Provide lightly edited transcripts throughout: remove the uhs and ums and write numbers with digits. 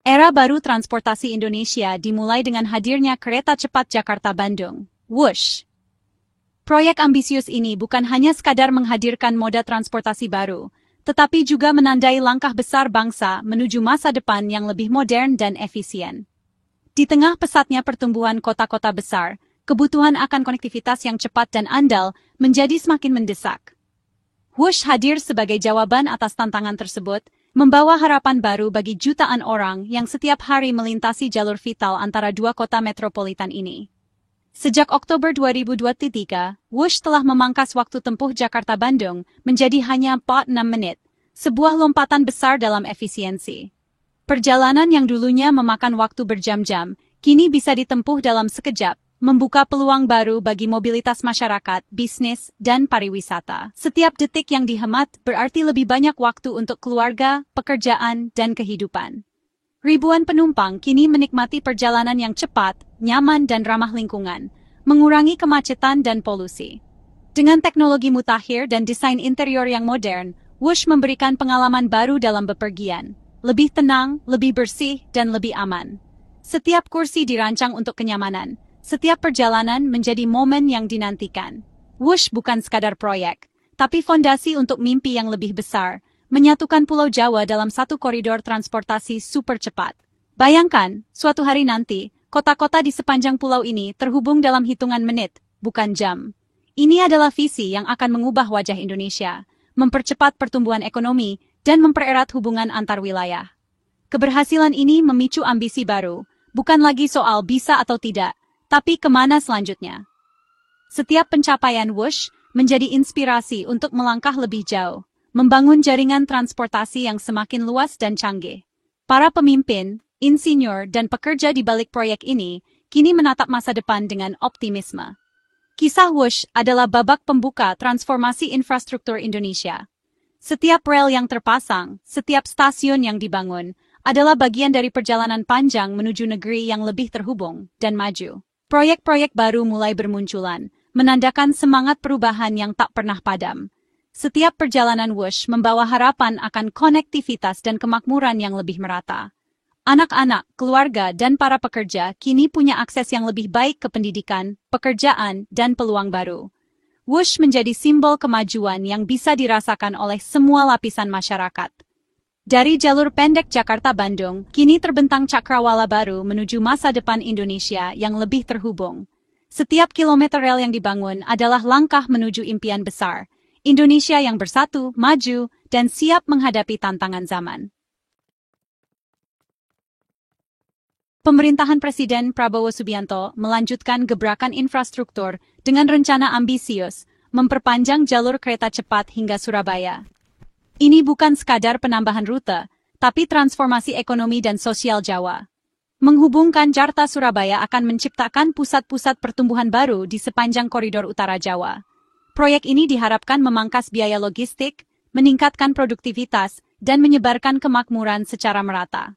Era baru transportasi Indonesia dimulai dengan hadirnya kereta cepat Jakarta-Bandung, Wush. Proyek ambisius ini bukan hanya sekadar menghadirkan moda transportasi baru, tetapi juga menandai langkah besar bangsa menuju masa depan yang lebih modern dan efisien. Di tengah pesatnya pertumbuhan kota-kota besar, kebutuhan akan konektivitas yang cepat dan andal menjadi semakin mendesak. Wush hadir sebagai jawaban atas tantangan tersebut, membawa harapan baru bagi jutaan orang yang setiap hari melintasi jalur vital antara dua kota metropolitan ini. Sejak Oktober 2023, Wush telah memangkas waktu tempuh Jakarta-Bandung menjadi hanya 46 menit, sebuah lompatan besar dalam efisiensi. Perjalanan yang dulunya memakan waktu berjam-jam, kini bisa ditempuh dalam sekejap, membuka peluang baru bagi mobilitas masyarakat, bisnis, dan pariwisata. Setiap detik yang dihemat berarti lebih banyak waktu untuk keluarga, pekerjaan, dan kehidupan. Ribuan penumpang kini menikmati perjalanan yang cepat, nyaman, dan ramah lingkungan, mengurangi kemacetan dan polusi. Dengan teknologi mutakhir dan desain interior yang modern, Wush memberikan pengalaman baru dalam bepergian, lebih tenang, lebih bersih, dan lebih aman. Setiap kursi dirancang untuk kenyamanan. Setiap perjalanan menjadi momen yang dinantikan. Wush bukan sekadar proyek, tapi fondasi untuk mimpi yang lebih besar, menyatukan Pulau Jawa dalam satu koridor transportasi super cepat. Bayangkan, suatu hari nanti, kota-kota di sepanjang pulau ini terhubung dalam hitungan menit, bukan jam. Ini adalah visi yang akan mengubah wajah Indonesia, mempercepat pertumbuhan ekonomi, dan mempererat hubungan antar wilayah. Keberhasilan ini memicu ambisi baru, bukan lagi soal bisa atau tidak, tapi kemana selanjutnya? Setiap pencapaian Wush menjadi inspirasi untuk melangkah lebih jauh, membangun jaringan transportasi yang semakin luas dan canggih. Para pemimpin, insinyur, dan pekerja di balik proyek ini kini menatap masa depan dengan optimisme. Kisah Wush adalah babak pembuka transformasi infrastruktur Indonesia. Setiap rel yang terpasang, setiap stasiun yang dibangun, adalah bagian dari perjalanan panjang menuju negeri yang lebih terhubung dan maju. Proyek-proyek baru mulai bermunculan, menandakan semangat perubahan yang tak pernah padam. Setiap perjalanan Wush membawa harapan akan konektivitas dan kemakmuran yang lebih merata. Anak-anak, keluarga, dan para pekerja kini punya akses yang lebih baik ke pendidikan, pekerjaan, dan peluang baru. Wush menjadi simbol kemajuan yang bisa dirasakan oleh semua lapisan masyarakat. Dari jalur pendek Jakarta-Bandung, kini terbentang cakrawala baru menuju masa depan Indonesia yang lebih terhubung. Setiap kilometer rel yang dibangun adalah langkah menuju impian besar, Indonesia yang bersatu, maju, dan siap menghadapi tantangan zaman. Pemerintahan Presiden Prabowo Subianto melanjutkan gebrakan infrastruktur dengan rencana ambisius, memperpanjang jalur kereta cepat hingga Surabaya. Ini bukan sekadar penambahan rute, tapi transformasi ekonomi dan sosial Jawa. Menghubungkan Jakarta-Surabaya akan menciptakan pusat-pusat pertumbuhan baru di sepanjang koridor utara Jawa. Proyek ini diharapkan memangkas biaya logistik, meningkatkan produktivitas, dan menyebarkan kemakmuran secara merata.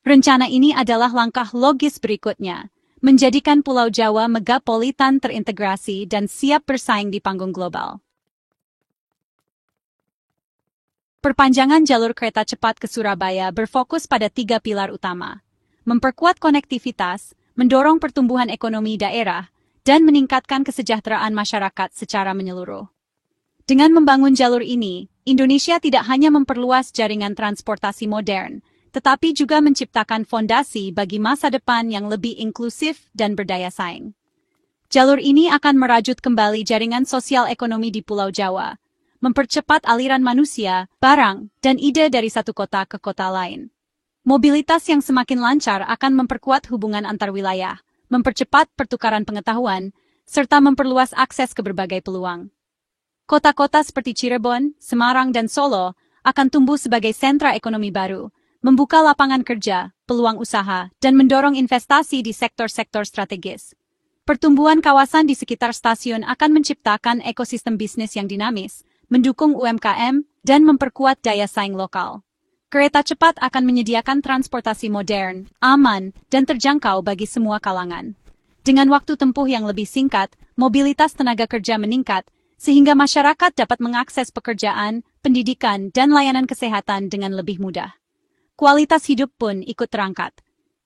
Rencana ini adalah langkah logis berikutnya, menjadikan Pulau Jawa megapolitan terintegrasi dan siap bersaing di panggung global. Perpanjangan jalur kereta cepat ke Surabaya berfokus pada 3 pilar utama. Memperkuat konektivitas, mendorong pertumbuhan ekonomi daerah, dan meningkatkan kesejahteraan masyarakat secara menyeluruh. Dengan membangun jalur ini, Indonesia tidak hanya memperluas jaringan transportasi modern, tetapi juga menciptakan fondasi bagi masa depan yang lebih inklusif dan berdaya saing. Jalur ini akan merajut kembali jaringan sosial ekonomi di Pulau Jawa, mempercepat aliran manusia, barang, dan ide dari satu kota ke kota lain. Mobilitas yang semakin lancar akan memperkuat hubungan antar wilayah, mempercepat pertukaran pengetahuan, serta memperluas akses ke berbagai peluang. Kota-kota seperti Cirebon, Semarang, dan Solo akan tumbuh sebagai sentra ekonomi baru, membuka lapangan kerja, peluang usaha, dan mendorong investasi di sektor-sektor strategis. Pertumbuhan kawasan di sekitar stasiun akan menciptakan ekosistem bisnis yang dinamis, mendukung UMKM, dan memperkuat daya saing lokal. Kereta cepat akan menyediakan transportasi modern, aman, dan terjangkau bagi semua kalangan. Dengan waktu tempuh yang lebih singkat, mobilitas tenaga kerja meningkat, sehingga masyarakat dapat mengakses pekerjaan, pendidikan, dan layanan kesehatan dengan lebih mudah. Kualitas hidup pun ikut terangkat.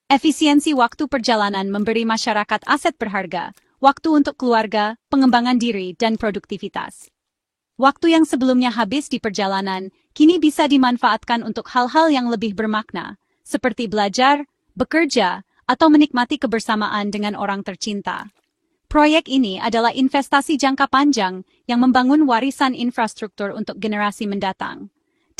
Efisiensi waktu perjalanan memberi masyarakat aset berharga, waktu untuk keluarga, pengembangan diri, dan produktivitas. Waktu yang sebelumnya habis di perjalanan, kini bisa dimanfaatkan untuk hal-hal yang lebih bermakna, seperti belajar, bekerja, atau menikmati kebersamaan dengan orang tercinta. Proyek ini adalah investasi jangka panjang yang membangun warisan infrastruktur untuk generasi mendatang.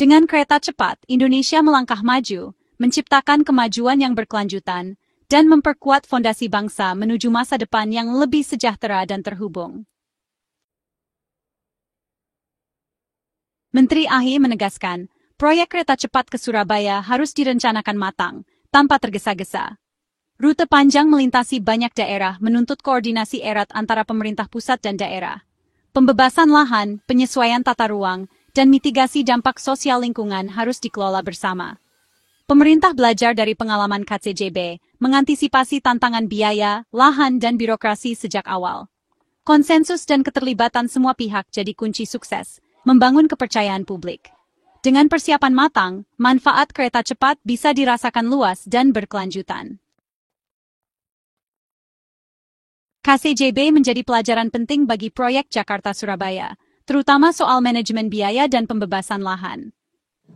Dengan kereta cepat, Indonesia melangkah maju, menciptakan kemajuan yang berkelanjutan, dan memperkuat fondasi bangsa menuju masa depan yang lebih sejahtera dan terhubung. Menteri AHY menegaskan, proyek kereta cepat ke Surabaya harus direncanakan matang, tanpa tergesa-gesa. Rute panjang melintasi banyak daerah menuntut koordinasi erat antara pemerintah pusat dan daerah. Pembebasan lahan, penyesuaian tata ruang, dan mitigasi dampak sosial lingkungan harus dikelola bersama. Pemerintah belajar dari pengalaman KCJB, mengantisipasi tantangan biaya, lahan, dan birokrasi sejak awal. Konsensus dan keterlibatan semua pihak jadi kunci sukses, membangun kepercayaan publik. Dengan persiapan matang, manfaat kereta cepat bisa dirasakan luas dan berkelanjutan. KCJB menjadi pelajaran penting bagi proyek Jakarta-Surabaya, terutama soal manajemen biaya dan pembebasan lahan.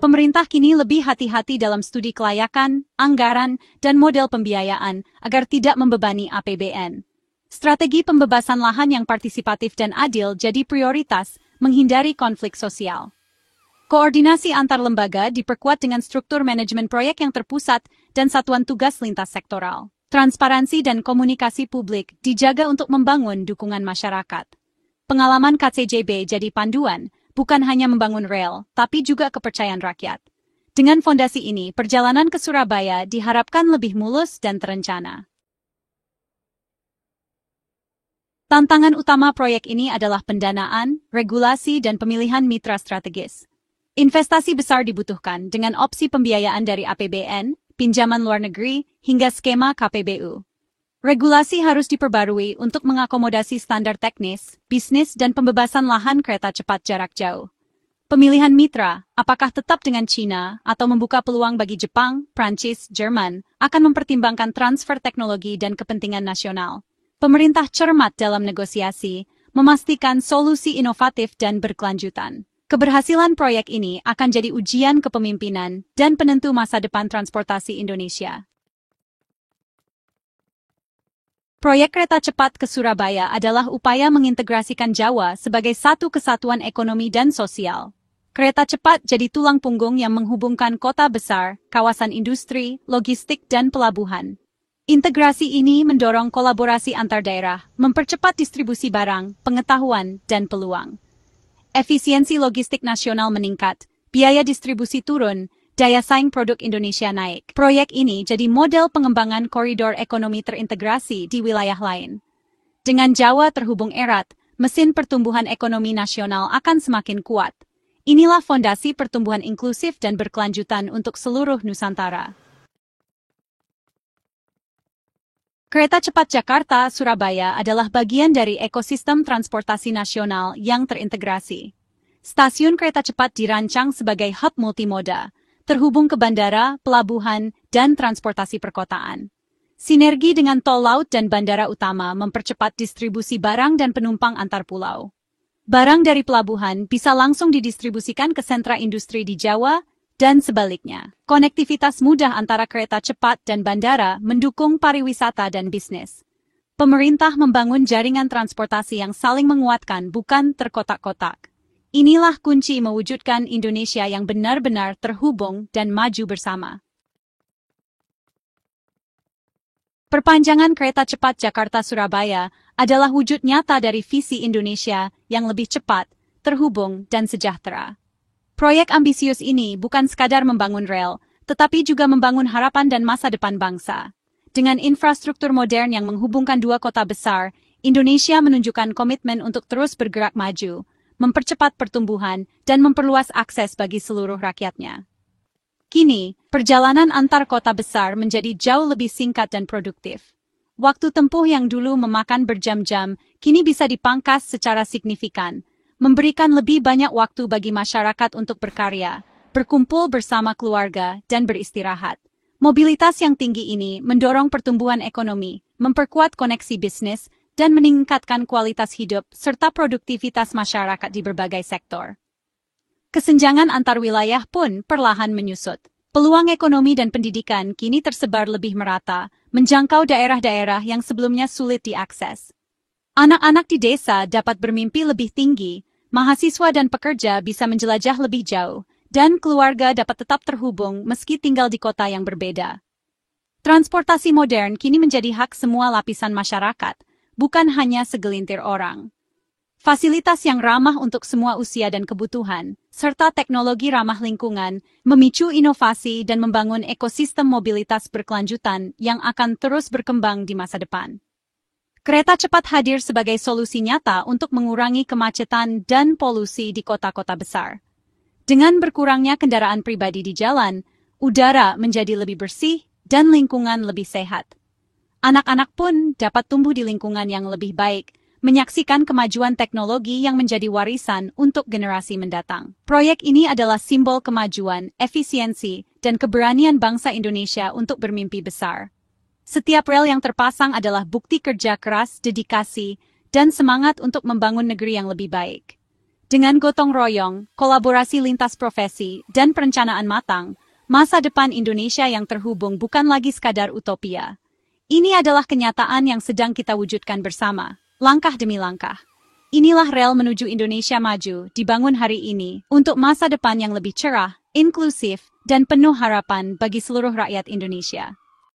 Pemerintah kini lebih hati-hati dalam studi kelayakan, anggaran, dan model pembiayaan agar tidak membebani APBN. Strategi pembebasan lahan yang partisipatif dan adil jadi prioritas, menghindari konflik sosial. Koordinasi antar lembaga diperkuat dengan struktur manajemen proyek yang terpusat dan satuan tugas lintas sektoral. Transparansi dan komunikasi publik dijaga untuk membangun dukungan masyarakat. Pengalaman KCJB jadi panduan, bukan hanya membangun rel, tapi juga kepercayaan rakyat. Dengan fondasi ini, perjalanan ke Surabaya diharapkan lebih mulus dan terencana. Tantangan utama proyek ini adalah pendanaan, regulasi, dan pemilihan mitra strategis. Investasi besar dibutuhkan dengan opsi pembiayaan dari APBN, pinjaman luar negeri, hingga skema KPBU. Regulasi harus diperbarui untuk mengakomodasi standar teknis, bisnis, dan pembebasan lahan kereta cepat jarak jauh. Pemilihan mitra, apakah tetap dengan China atau membuka peluang bagi Jepang, Prancis, Jerman, akan mempertimbangkan transfer teknologi dan kepentingan nasional. Pemerintah cermat dalam negosiasi, memastikan solusi inovatif dan berkelanjutan. Keberhasilan proyek ini akan jadi ujian kepemimpinan dan penentu masa depan transportasi Indonesia. Proyek kereta cepat ke Surabaya adalah upaya mengintegrasikan Jawa sebagai satu kesatuan ekonomi dan sosial. Kereta cepat jadi tulang punggung yang menghubungkan kota besar, kawasan industri, logistik, dan pelabuhan. Integrasi ini mendorong kolaborasi antar daerah, mempercepat distribusi barang, pengetahuan, dan peluang. Efisiensi logistik nasional meningkat, biaya distribusi turun, daya saing produk Indonesia naik. Proyek ini jadi model pengembangan koridor ekonomi terintegrasi di wilayah lain. Dengan Jawa terhubung erat, mesin pertumbuhan ekonomi nasional akan semakin kuat. Inilah fondasi pertumbuhan inklusif dan berkelanjutan untuk seluruh Nusantara. Kereta cepat Jakarta-Surabaya adalah bagian dari ekosistem transportasi nasional yang terintegrasi. Stasiun kereta cepat dirancang sebagai hub multimoda, terhubung ke bandara, pelabuhan, dan transportasi perkotaan. Sinergi dengan tol laut dan bandara utama mempercepat distribusi barang dan penumpang antar pulau. Barang dari pelabuhan bisa langsung didistribusikan ke sentra industri di Jawa dan sebaliknya. Konektivitas mudah antara kereta cepat dan bandara mendukung pariwisata dan bisnis. Pemerintah membangun jaringan transportasi yang saling menguatkan, bukan terkotak-kotak. Inilah kunci mewujudkan Indonesia yang benar-benar terhubung dan maju bersama. Perpanjangan kereta cepat Jakarta-Surabaya adalah wujud nyata dari visi Indonesia yang lebih cepat, terhubung, dan sejahtera. Proyek ambisius ini bukan sekadar membangun rel, tetapi juga membangun harapan dan masa depan bangsa. Dengan infrastruktur modern yang menghubungkan dua kota besar, Indonesia menunjukkan komitmen untuk terus bergerak maju, mempercepat pertumbuhan, dan memperluas akses bagi seluruh rakyatnya. Kini, perjalanan antar kota besar menjadi jauh lebih singkat dan produktif. Waktu tempuh yang dulu memakan berjam-jam, kini bisa dipangkas secara signifikan, memberikan lebih banyak waktu bagi masyarakat untuk berkarya, berkumpul bersama keluarga, dan beristirahat. Mobilitas yang tinggi ini mendorong pertumbuhan ekonomi, memperkuat koneksi bisnis, dan meningkatkan kualitas hidup serta produktivitas masyarakat di berbagai sektor. Kesenjangan antar wilayah pun perlahan menyusut. Peluang ekonomi dan pendidikan kini tersebar lebih merata, menjangkau daerah-daerah yang sebelumnya sulit diakses. Anak-anak di desa dapat bermimpi lebih tinggi, mahasiswa dan pekerja bisa menjelajah lebih jauh, dan keluarga dapat tetap terhubung meski tinggal di kota yang berbeda. Transportasi modern kini menjadi hak semua lapisan masyarakat, bukan hanya segelintir orang. Fasilitas yang ramah untuk semua usia dan kebutuhan, serta teknologi ramah lingkungan, memicu inovasi dan membangun ekosistem mobilitas berkelanjutan yang akan terus berkembang di masa depan. Kereta cepat hadir sebagai solusi nyata untuk mengurangi kemacetan dan polusi di kota-kota besar. Dengan berkurangnya kendaraan pribadi di jalan, udara menjadi lebih bersih dan lingkungan lebih sehat. Anak-anak pun dapat tumbuh di lingkungan yang lebih baik, menyaksikan kemajuan teknologi yang menjadi warisan untuk generasi mendatang. Proyek ini adalah simbol kemajuan, efisiensi, dan keberanian bangsa Indonesia untuk bermimpi besar. Setiap rel yang terpasang adalah bukti kerja keras, dedikasi, dan semangat untuk membangun negeri yang lebih baik. Dengan gotong royong, kolaborasi lintas profesi, dan perencanaan matang, masa depan Indonesia yang terhubung bukan lagi sekadar utopia. Ini adalah kenyataan yang sedang kita wujudkan bersama, langkah demi langkah. Inilah rel menuju Indonesia maju, dibangun hari ini, untuk masa depan yang lebih cerah, inklusif, dan penuh harapan bagi seluruh rakyat Indonesia.